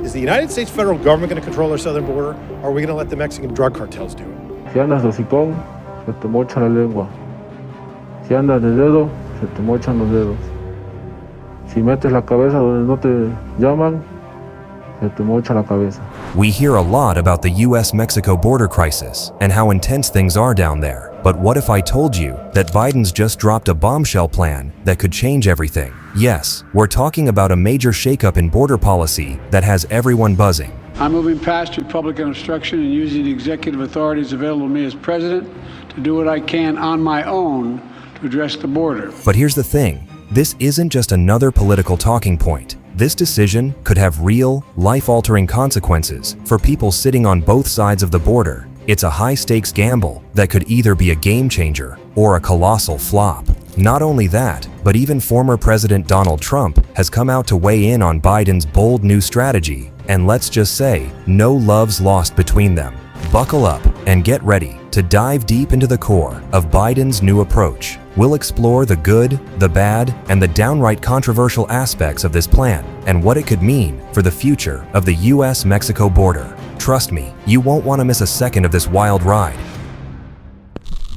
Is the United States federal government going to control our southern border, or are we going to let the Mexican drug cartels do it? Si andas de hocicón, se te mocha la lengua. Si andas de dedo, se te mochan los dedos. Si metes la cabeza donde no te llaman, se te mocha la cabeza. We hear a lot about the US-Mexico border crisis and how intense things are down there. But what if I told you that Biden's just dropped a bombshell plan that could change everything? Yes, we're talking about a major shakeup in border policy that has everyone buzzing. I'm moving past Republican obstruction and using the executive authorities available to me as president to do what I can on my own to address the border. But here's the thing, this isn't just another political talking point. This decision could have real, life-altering consequences for people sitting on both sides of the border. It's a high-stakes gamble that could either be a game-changer or a colossal flop. Not only that, but even former President Donald Trump has come out to weigh in on Biden's bold new strategy, and let's just say, no love's lost between them. Buckle up and get ready to dive deep into the core of Biden's new approach. We'll explore the good, the bad, and the downright controversial aspects of this plan and what it could mean for the future of the US-Mexico border. Trust me, you won't want to miss a second of this wild ride.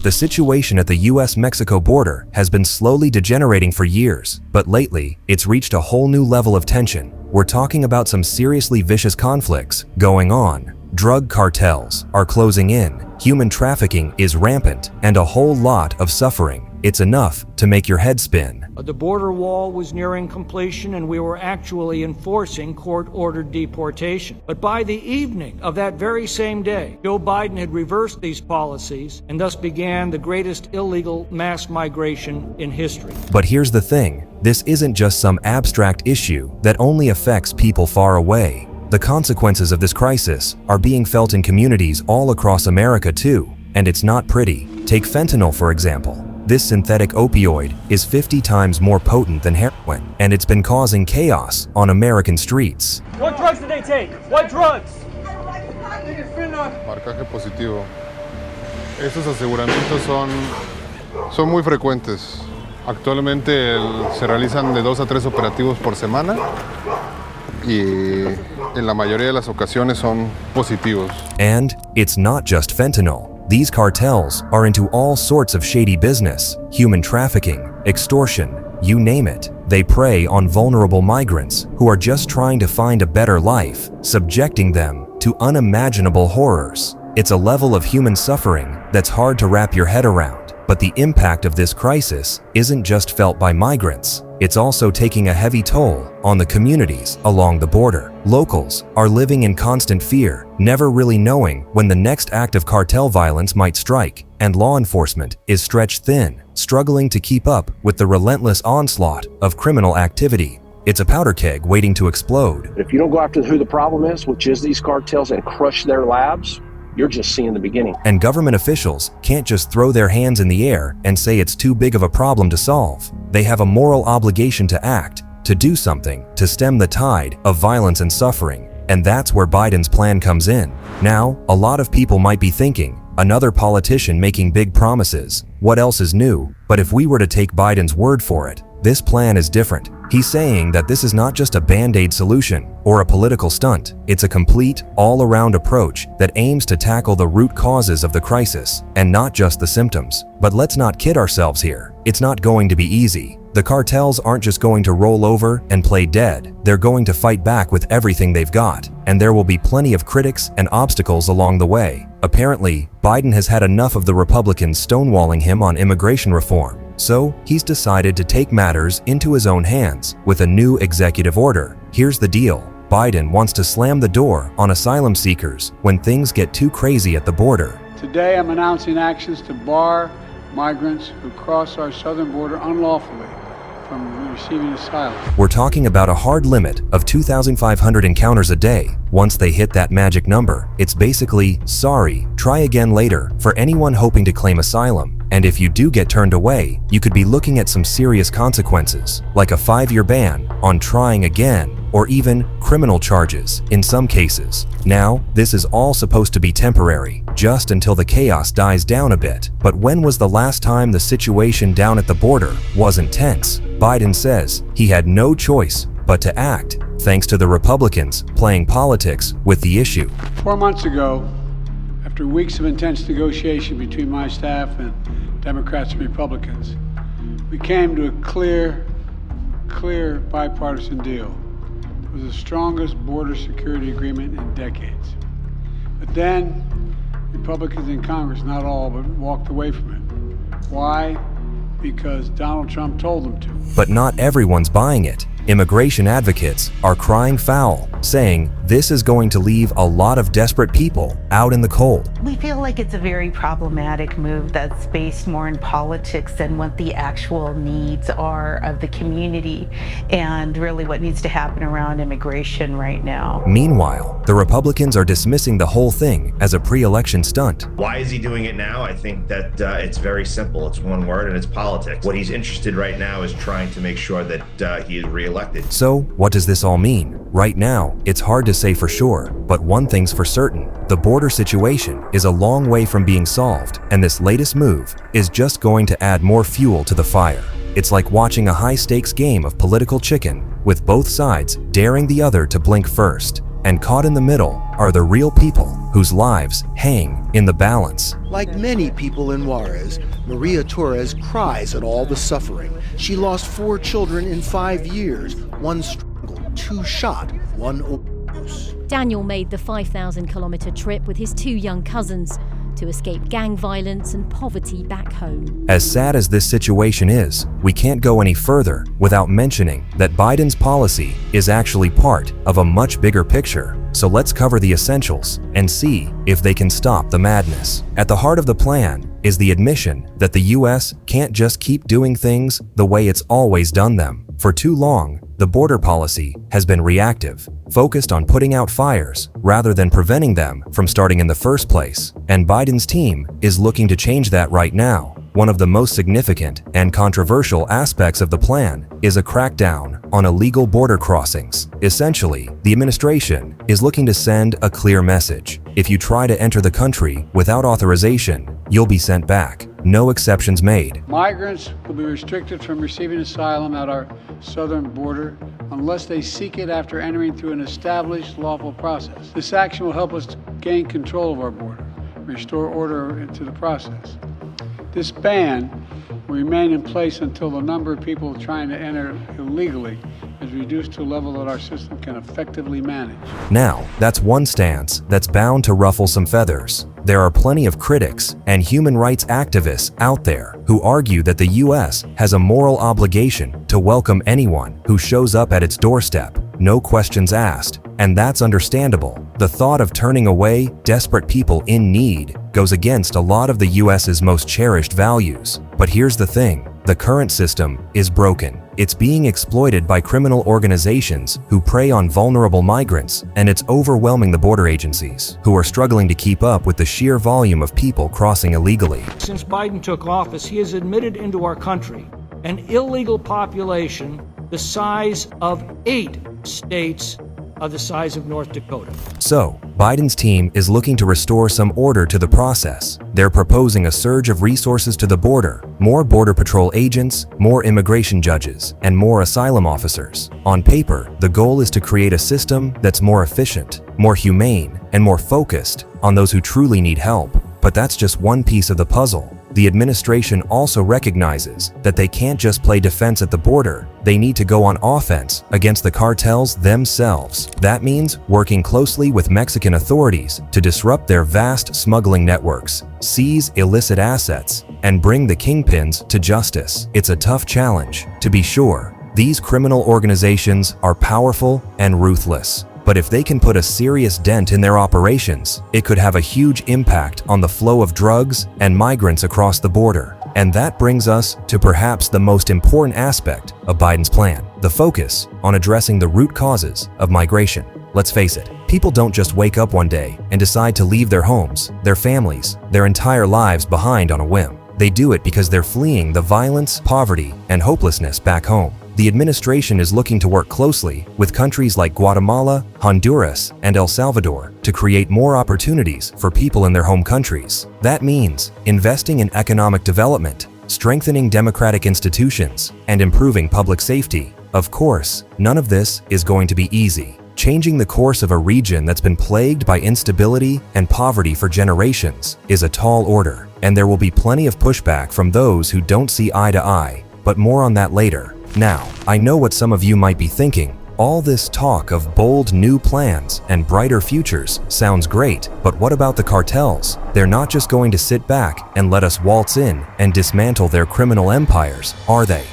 The situation at the US-Mexico border has been slowly degenerating for years, but lately, it's reached a whole new level of tension. We're talking about some seriously vicious conflicts going on. Drug cartels are closing in, human trafficking is rampant, and a whole lot of suffering. It's enough to make your head spin. The border wall was nearing completion and we were actually enforcing court-ordered deportation. But by the evening of that very same day, Joe Biden had reversed these policies and thus began the greatest illegal mass migration in history. But here's the thing, this isn't just some abstract issue that only affects people far away. The consequences of this crisis are being felt in communities all across America too, and it's not pretty. Take fentanyl, for example. This synthetic opioid is 50 times more potent than heroin, and it's been causing chaos on American streets. What drugs did they take? What drugs? Marcaje positivo. Estos aseguramientos son muy frecuentes. Actualmente se realizan de 2 a 3 operativos por semana y en la mayoría de las ocasiones son positivos. And it's not just fentanyl. These cartels are into all sorts of shady business, human trafficking, extortion, you name it. They prey on vulnerable migrants who are just trying to find a better life, subjecting them to unimaginable horrors. It's a level of human suffering that's hard to wrap your head around. But the impact of this crisis isn't just felt by migrants. It's also taking a heavy toll on the communities along the border. Locals are living in constant fear, never really knowing when the next act of cartel violence might strike, and law enforcement is stretched thin, struggling to keep up with the relentless onslaught of criminal activity. It's a powder keg waiting to explode. If you don't go after who the problem is, which is these cartels, and crush their labs, you're just seeing the beginning. And government officials can't just throw their hands in the air and say it's too big of a problem to solve. They have a moral obligation to act, to do something, to stem the tide of violence and suffering. And that's where Biden's plan comes in. Now, a lot of people might be thinking, another politician making big promises. What else is new? But if we were to take Biden's word for it, this plan is different. He's saying that this is not just a band-aid solution or a political stunt. It's a complete, all-around approach that aims to tackle the root causes of the crisis and not just the symptoms. But let's not kid ourselves here. It's not going to be easy. The cartels aren't just going to roll over and play dead. They're going to fight back with everything they've got. And there will be plenty of critics and obstacles along the way. Apparently, Biden has had enough of the Republicans stonewalling him on immigration reform. So, he's decided to take matters into his own hands with a new executive order. Here's the deal. Biden wants to slam the door on asylum seekers when things get too crazy at the border. Today I'm announcing actions to bar migrants who cross our southern border unlawfully from receiving asylum. We're talking about a hard limit of 2,500 encounters a day. Once they hit that magic number, it's basically, sorry, try again later for anyone hoping to claim asylum. And if you do get turned away, you could be looking at some serious consequences, like a 5-year ban on trying again, or even criminal charges in some cases. Now, this is all supposed to be temporary, just until the chaos dies down a bit. But when was the last time the situation down at the border wasn't tense? Biden says he had no choice but to act. thanks to the Republicans playing politics with the issue. 4 months ago, after weeks of intense negotiation between my staff and Democrats and Republicans, we came to a clear bipartisan deal. It was the strongest border security agreement in decades. But then, Republicans in Congress, not all, but walked away from it. Why? Because Donald Trump told them to. But not everyone's buying it. Immigration advocates are crying foul, saying this is going to leave a lot of desperate people out in the cold. We feel like it's a very problematic move that's based more in politics than what the actual needs are of the community and really what needs to happen around immigration right now. Meanwhile, the Republicans are dismissing the whole thing as a pre-election stunt. Why is he doing it now? I think that it's very simple. It's one word, and it's politics. What he's interested right now is trying to make sure that he is reelected. So, what does this all mean? Right now, it's hard to say for sure, but one thing's for certain. The border situation is a long way from being solved, and this latest move is just going to add more fuel to the fire. It's like watching a high-stakes game of political chicken, with both sides daring the other to blink first. And caught in the middle are the real people whose lives hang in the balance. Like many people in Juarez, Maria Torres cries at all the suffering. She lost 4 children in 5 years, 1 strangled, 2 shot, 1 overdose. Daniel made the 5,000-kilometer trip with his 2 young cousins to escape gang violence and poverty back home. As sad as this situation is, we can't go any further without mentioning that Biden's policy is actually part of a much bigger picture. So let's cover the essentials and see if they can stop the madness. At the heart of the plan is the admission that the US can't just keep doing things the way it's always done them. For too long, the border policy has been reactive, focused on putting out fires rather than preventing them from starting in the first place. And Biden's team is looking to change that right now. One of the most significant and controversial aspects of the plan is a crackdown on illegal border crossings. Essentially, the administration is looking to send a clear message. If you try to enter the country without authorization, you'll be sent back. No exceptions made. Migrants will be restricted from receiving asylum at our southern border unless they seek it after entering through an established lawful process. This action will help us gain control of our border, restore order into the process. This ban will remain in place until the number of people trying to enter illegally is reduced to a level that our system can effectively manage. Now, that's one stance that's bound to ruffle some feathers. There are plenty of critics and human rights activists out there who argue that the US has a moral obligation to welcome anyone who shows up at its doorstep, no questions asked. And that's understandable. The thought of turning away desperate people in need goes against a lot of the US's most cherished values. But here's the thing, the current system is broken. It's being exploited by criminal organizations who prey on vulnerable migrants, and it's overwhelming the border agencies, who are struggling to keep up with the sheer volume of people crossing illegally. Since Biden took office, he has admitted into our country an illegal population the size of 8 states of the size of North Dakota. So, Biden's team is looking to restore some order to the process. They're proposing a surge of resources to the border, more Border Patrol agents, more immigration judges, and more asylum officers. On paper, the goal is to create a system that's more efficient, more humane, and more focused on those who truly need help. But that's just one piece of the puzzle. The administration also recognizes that they can't just play defense at the border. They need to go on offense against the cartels themselves. That means working closely with Mexican authorities to disrupt their vast smuggling networks, seize illicit assets, and bring the kingpins to justice. It's a tough challenge, to be sure. These criminal organizations are powerful and ruthless. But if they can put a serious dent in their operations, it could have a huge impact on the flow of drugs and migrants across the border. And that brings us to perhaps the most important aspect of Biden's plan, the focus on addressing the root causes of migration. Let's face it, people don't just wake up one day and decide to leave their homes, their families, their entire lives behind on a whim. They do it because they're fleeing the violence, poverty, and hopelessness back home. The administration is looking to work closely with countries like Guatemala, Honduras, and El Salvador to create more opportunities for people in their home countries. That means investing in economic development, strengthening democratic institutions, and improving public safety. Of course, none of this is going to be easy. Changing the course of a region that's been plagued by instability and poverty for generations is a tall order, and there will be plenty of pushback from those who don't see eye to eye, but more on that later. Now, I know what some of you might be thinking. All this talk of bold new plans and brighter futures sounds great, but what about the cartels? They're not just going to sit back and let us waltz in and dismantle their criminal empires, are they?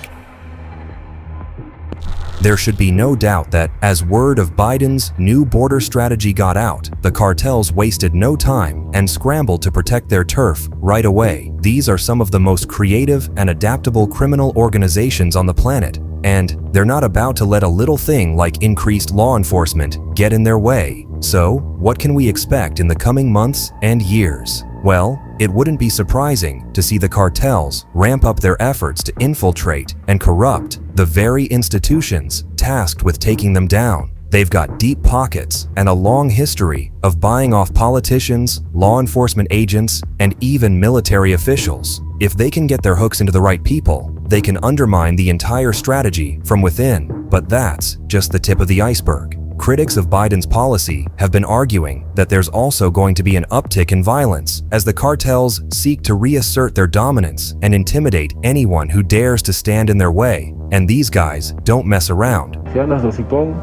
There should be no doubt that, as word of Biden's new border strategy got out, the cartels wasted no time and scrambled to protect their turf right away. These are some of the most creative and adaptable criminal organizations on the planet, and they're not about to let a little thing like increased law enforcement get in their way. So, what can we expect in the coming months and years? Well, it wouldn't be surprising to see the cartels ramp up their efforts to infiltrate and corrupt the very institutions tasked with taking them down. They've got deep pockets and a long history of buying off politicians, law enforcement agents, and even military officials. If they can get their hooks into the right people, they can undermine the entire strategy from within. But that's just the tip of the iceberg. Critics of Biden's policy have been arguing that there's also going to be an uptick in violence as the cartels seek to reassert their dominance and intimidate anyone who dares to stand in their way. And these guys don't mess around. Si andas de hocicón,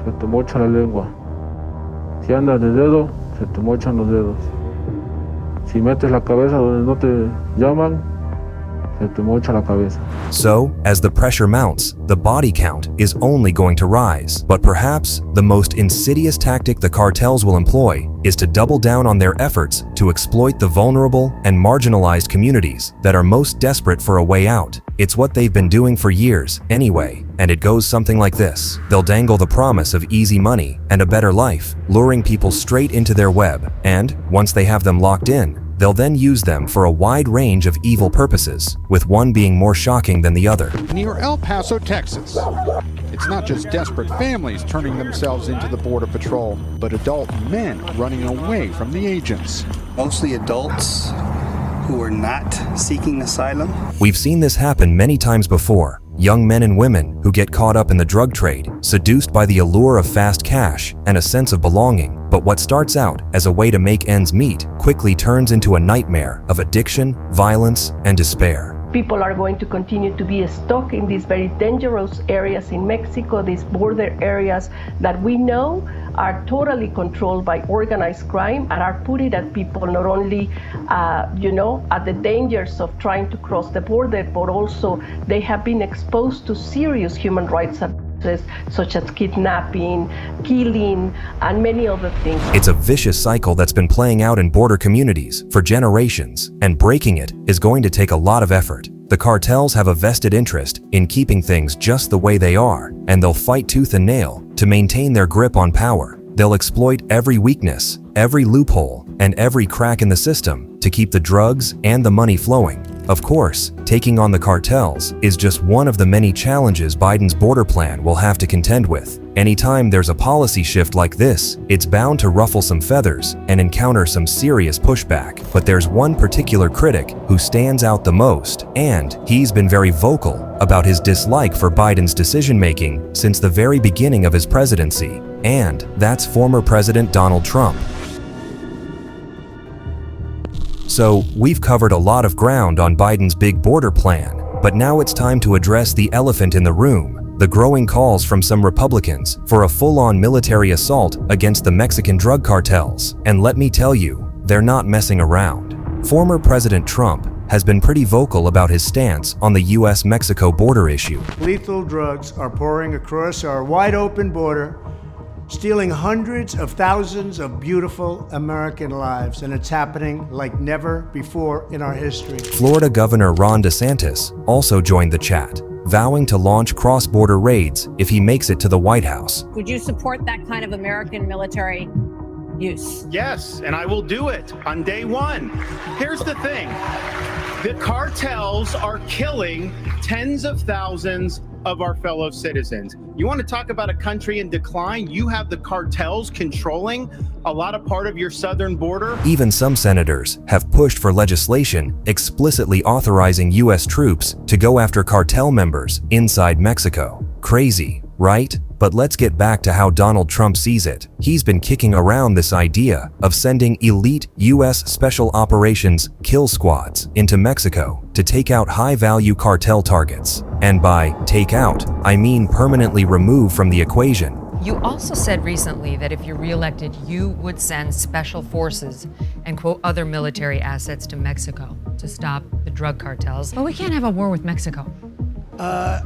se te mocha la lengua. Si andas de dedo, se te mochan los dedos. Si metes la cabeza donde no te llaman, se te mocha la cabeza. So, as the pressure mounts, the body count is only going to rise. But perhaps the most insidious tactic the cartels will employ is to double down on their efforts to exploit the vulnerable and marginalized communities that are most desperate for a way out. It's what they've been doing for years anyway, and it goes something like this. They'll dangle the promise of easy money and a better life, luring people straight into their web, and once they have them locked in, they'll then use them for a wide range of evil purposes, with one being more shocking than the other. Near El Paso, Texas, it's not just desperate families turning themselves into the Border Patrol, but adult men running away from the agents. Mostly adults who are not seeking asylum. We've seen this happen many times before. Young men and women who get caught up in the drug trade, seduced by the allure of fast cash and a sense of belonging. But what starts out as a way to make ends meet quickly turns into a nightmare of addiction, violence, and despair. People are going to continue to be stuck in these very dangerous areas in Mexico, these border areas that we know are totally controlled by organized crime and are putting at people not only, at the dangers of trying to cross the border, but also they have been exposed to serious human rights abuses such as kidnapping, killing, and many other things. It's a vicious cycle that's been playing out in border communities for generations, and breaking it is going to take a lot of effort. The cartels have a vested interest in keeping things just the way they are, and they'll fight tooth and nail to maintain their grip on power. They'll exploit every weakness, every loophole, and every crack in the system to keep the drugs and the money flowing. Of course, taking on the cartels is just one of the many challenges Biden's border plan will have to contend with. Anytime there's a policy shift like this, it's bound to ruffle some feathers and encounter some serious pushback. But there's one particular critic who stands out the most, and he's been very vocal about his dislike for Biden's decision-making since the very beginning of his presidency, and that's former President Donald Trump. So, we've covered a lot of ground on Biden's big border plan, but now it's time to address the elephant in the room, the growing calls from some Republicans for a full-on military assault against the Mexican drug cartels. And let me tell you, they're not messing around. Former President Trump has been pretty vocal about his stance on the US-Mexico border issue. Lethal drugs are pouring across our wide-open border, stealing hundreds of thousands of beautiful American lives, and it's happening like never before in our history. Florida Governor Ron DeSantis also joined the chat, vowing to launch cross-border raids if he makes it to the White House. Would you support that kind of American military use? Yes, and I will do it on day one. Here's the thing. The cartels are killing tens of thousands of our fellow citizens. You want to talk about a country in decline? You have the cartels controlling a lot of part of your southern border. Even some senators have pushed for legislation explicitly authorizing US troops to go after cartel members inside Mexico. Crazy, right? But let's get back to how Donald Trump sees it. He's been kicking around this idea of sending elite U.S. Special Operations kill squads into Mexico to take out high-value cartel targets. And by take out, I mean permanently remove from the equation. You also said recently that if you're reelected, you would send special forces and, quote, other military assets to Mexico to stop the drug cartels. But we can't have a war with Mexico.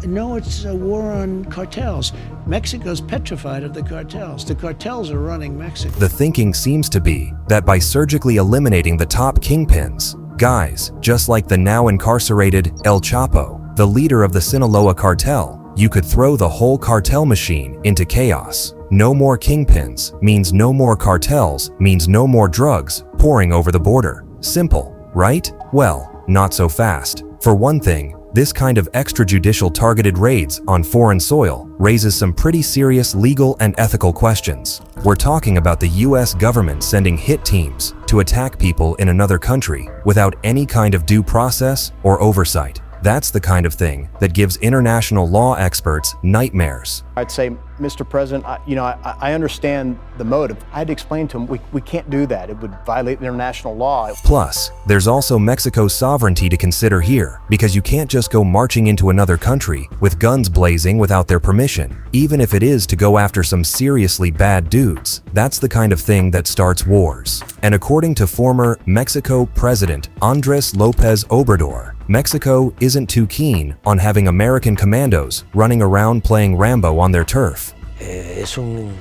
No, it's a war on cartels. Mexico's petrified of the cartels. The cartels are running Mexico. The thinking seems to be that by surgically eliminating the top kingpins, guys just like the now incarcerated El Chapo, the leader of the Sinaloa cartel, you could throw the whole cartel machine into chaos. No more kingpins means no more cartels, means no more drugs pouring over the border. Simple, right? Well, not so fast. For one thing, this kind of extrajudicial targeted raids on foreign soil raises some pretty serious legal and ethical questions. We're talking about the US government sending hit teams to attack people in another country without any kind of due process or oversight. That's the kind of thing that gives international law experts nightmares. I'd say, Mr. President, I understand the motive. I had to explain to him, we can't do that. It would violate international law. Plus, there's also Mexico's sovereignty to consider here, because you can't just go marching into another country with guns blazing without their permission, even if it is to go after some seriously bad dudes. That's the kind of thing that starts wars. And according to former Mexico President Andrés López Obrador, Mexico isn't too keen on having American commandos running around playing Rambo on their turf. Es un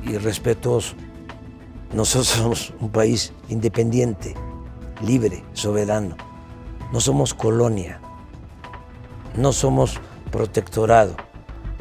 irrespetuoso. Nosotros somos un país independiente, libre, soberano. No somos colonia. No somos protectorado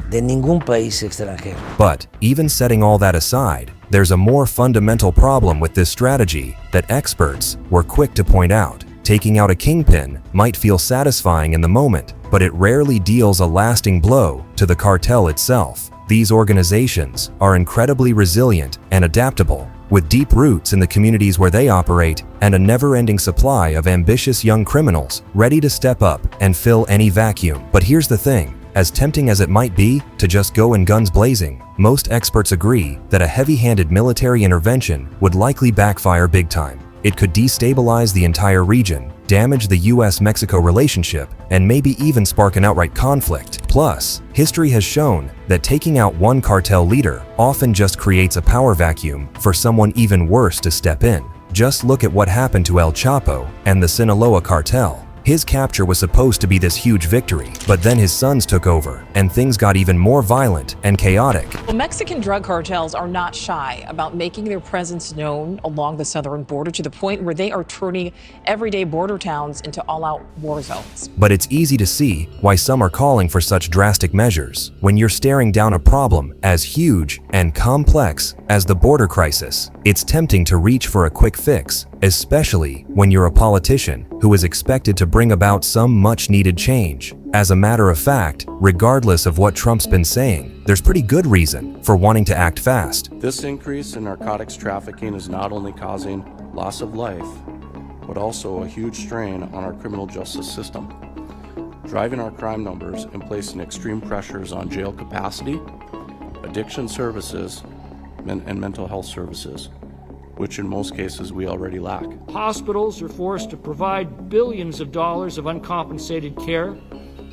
de ningún país extranjero. But even setting all that aside, there's a more fundamental problem with this strategy that experts were quick to point out. Taking out a kingpin might feel satisfying in the moment, but it rarely deals a lasting blow to the cartel itself. These organizations are incredibly resilient and adaptable, with deep roots in the communities where they operate and a never-ending supply of ambitious young criminals ready to step up and fill any vacuum. But here's the thing. As tempting as it might be to just go in guns blazing, most experts agree that a heavy-handed military intervention would likely backfire big time. It could destabilize the entire region, damage the US-Mexico relationship, and maybe even spark an outright conflict. Plus, history has shown that taking out one cartel leader often just creates a power vacuum for someone even worse to step in. Just look at what happened to El Chapo and the Sinaloa cartel. His capture was supposed to be this huge victory, but then his sons took over, and things got even more violent and chaotic. Well, Mexican drug cartels are not shy about making their presence known along the southern border to the point where they are turning everyday border towns into all-out war zones. But it's easy to see why some are calling for such drastic measures when you're staring down a problem as huge and complex as the border crisis. It's tempting to reach for a quick fix, especially when you're a politician who is expected to bring about some much-needed change. As a matter of fact, regardless of what Trump's been saying, there's pretty good reason for wanting to act fast. This increase in narcotics trafficking is not only causing loss of life, but also a huge strain on our criminal justice system, driving our crime numbers and placing extreme pressures on jail capacity, addiction services, and mental health services, which in most cases we already lack. Hospitals are forced to provide billions of dollars of uncompensated care.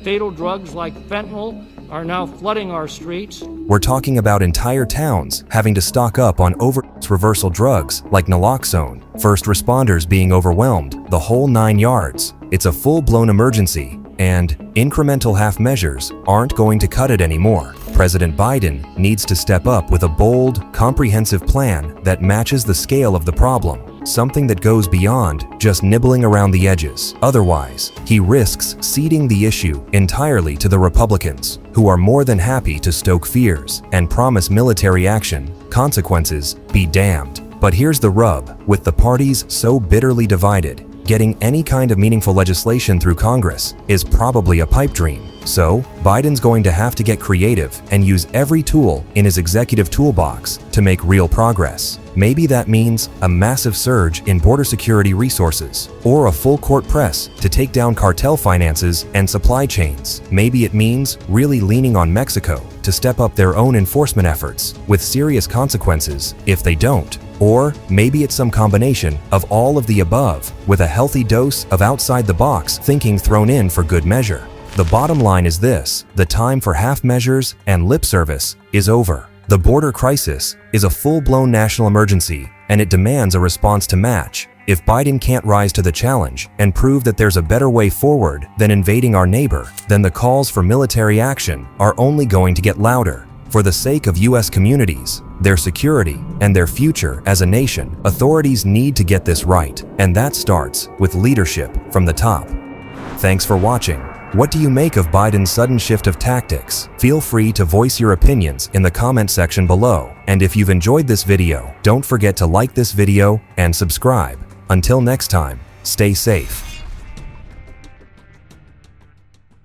Fatal drugs like fentanyl are now flooding our streets. We're talking about entire towns having to stock up on overdose reversal drugs like naloxone, first responders being overwhelmed, the whole 9 yards. It's a full-blown emergency, and incremental half measures aren't going to cut it anymore. President Biden needs to step up with a bold, comprehensive plan that matches the scale of the problem, something that goes beyond just nibbling around the edges. Otherwise, he risks ceding the issue entirely to the Republicans, who are more than happy to stoke fears and promise military action. Consequences be damned. But here's the rub, with the parties so bitterly divided, getting any kind of meaningful legislation through Congress is probably a pipe dream. So, Biden's going to have to get creative and use every tool in his executive toolbox to make real progress. Maybe that means a massive surge in border security resources, or a full court press to take down cartel finances and supply chains. Maybe it means really leaning on Mexico to step up their own enforcement efforts, with serious consequences if they don't. Or maybe it's some combination of all of the above, with a healthy dose of outside-the-box thinking thrown in for good measure. The bottom line is this: the time for half measures and lip service is over. The border crisis is a full-blown national emergency, and it demands a response to match. If Biden can't rise to the challenge and prove that there's a better way forward than invading our neighbor, then the calls for military action are only going to get louder. For the sake of U.S. communities, their security, and their future as a nation, authorities need to get this right, and that starts with leadership from the top. Thanks for watching. What do you make of Biden's sudden shift of tactics? Feel free to voice your opinions in the comment section below. And if you've enjoyed this video, don't forget to like this video and subscribe. Until next time, stay safe.